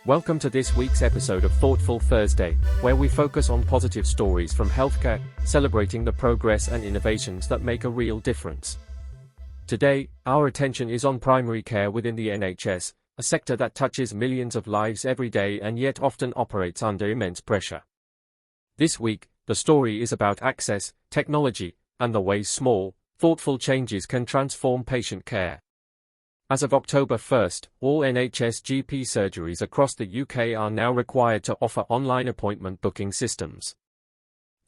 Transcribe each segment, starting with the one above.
Welcome to this week's episode of Thoughtful Thursday, where we focus on positive stories from healthcare, celebrating the progress and innovations that make a real difference. Today, our attention is on primary care within the NHS, a sector that touches millions of lives every day and yet often operates under immense pressure. This week, the story is about access, technology, and the ways small, thoughtful changes can transform patient care. As of October 1st, all NHS GP surgeries across the UK are now required to offer online appointment booking systems.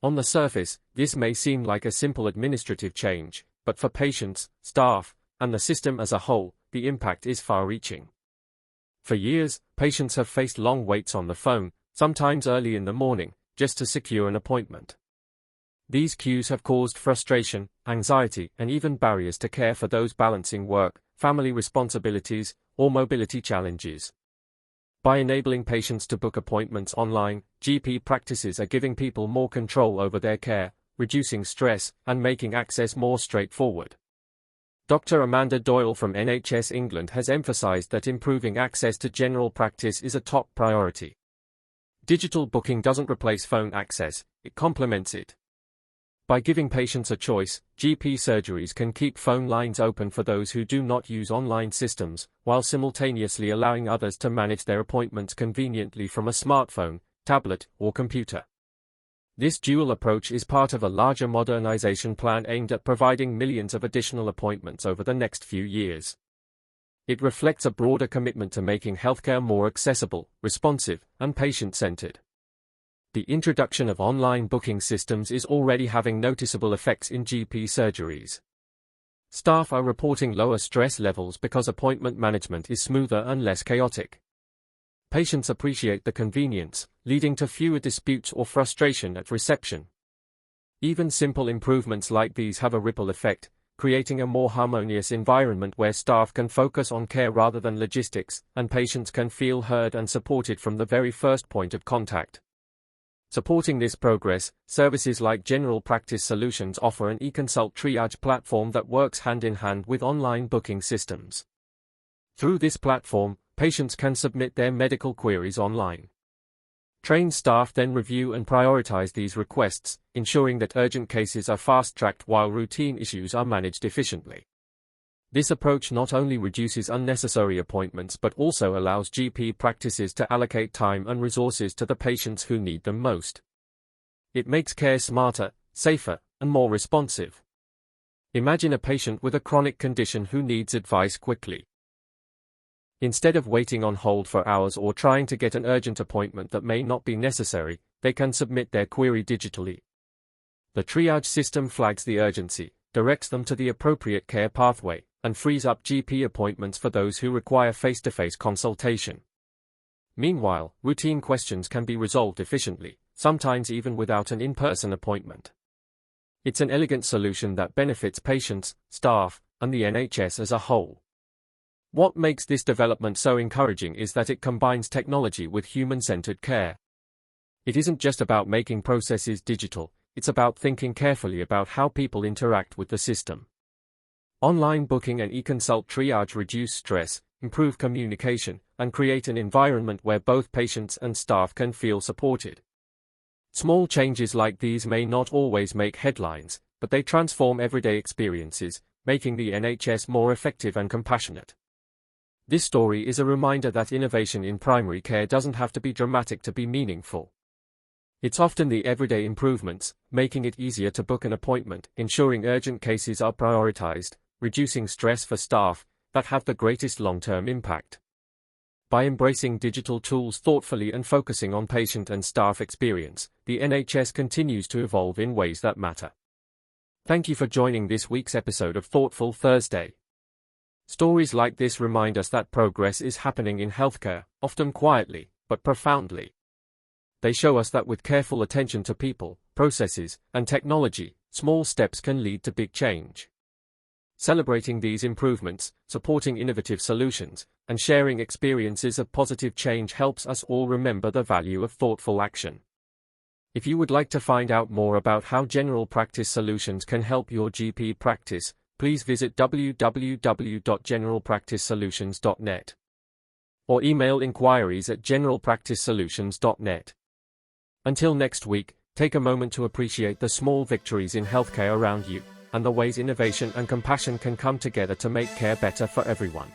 On the surface, this may seem like a simple administrative change, but for patients, staff, and the system as a whole, the impact is far-reaching. For years, patients have faced long waits on the phone, sometimes early in the morning, just to secure an appointment. These queues have caused frustration, anxiety, and even barriers to care for those balancing work, family responsibilities, or mobility challenges. By enabling patients to book appointments online, GP practices are giving people more control over their care, reducing stress, and making access more straightforward. Dr. Amanda Doyle from NHS England has emphasised that improving access to general practice is a top priority. Digital booking doesn't replace phone access, it complements it. By giving patients a choice, GP surgeries can keep phone lines open for those who do not use online systems, while simultaneously allowing others to manage their appointments conveniently from a smartphone, tablet, or computer. This dual approach is part of a larger modernization plan aimed at providing millions of additional appointments over the next few years. It reflects a broader commitment to making healthcare more accessible, responsive, and patient-centered. The introduction of online booking systems is already having noticeable effects in GP surgeries. Staff are reporting lower stress levels because appointment management is smoother and less chaotic. Patients appreciate the convenience, leading to fewer disputes or frustration at reception. Even simple improvements like these have a ripple effect, creating a more harmonious environment where staff can focus on care rather than logistics, and patients can feel heard and supported from the very first point of contact. Supporting this progress, services like General Practice Solutions offer an e-consult triage platform that works hand-in-hand with online booking systems. Through this platform, patients can submit their medical queries online. Trained staff then review and prioritize these requests, ensuring that urgent cases are fast-tracked while routine issues are managed efficiently. This approach not only reduces unnecessary appointments but also allows GP practices to allocate time and resources to the patients who need them most. It makes care smarter, safer, and more responsive. Imagine a patient with a chronic condition who needs advice quickly. Instead of waiting on hold for hours or trying to get an urgent appointment that may not be necessary, they can submit their query digitally. The triage system flags the urgency, directs them to the appropriate care pathway, and frees up GP appointments for those who require face-to-face consultation. Meanwhile, routine questions can be resolved efficiently, sometimes even without an in-person appointment. It's an elegant solution that benefits patients, staff, and the NHS as a whole. What makes this development so encouraging is that it combines technology with human-centered care. It isn't just about making processes digital, it's about thinking carefully about how people interact with the system. Online booking and e-consult triage reduce stress, improve communication, and create an environment where both patients and staff can feel supported. Small changes like these may not always make headlines, but they transform everyday experiences, making the NHS more effective and compassionate. This story is a reminder that innovation in primary care doesn't have to be dramatic to be meaningful. It's often the everyday improvements, making it easier to book an appointment, ensuring urgent cases are prioritized, reducing stress for staff, that have the greatest long-term impact. By embracing digital tools thoughtfully and focusing on patient and staff experience, the NHS continues to evolve in ways that matter. Thank you for joining this week's episode of Thoughtful Thursday. Stories like this remind us that progress is happening in healthcare, often quietly, but profoundly. They show us that with careful attention to people, processes, and technology, small steps can lead to big change. Celebrating these improvements, supporting innovative solutions, and sharing experiences of positive change helps us all remember the value of thoughtful action. If you would like to find out more about how General Practice Solutions can help your GP practice, please visit www.generalpracticesolutions.net. or email inquiries@generalpracticesolutions.net. Until next week, take a moment to appreciate the small victories in healthcare around you, and the ways innovation and compassion can come together to make care better for everyone.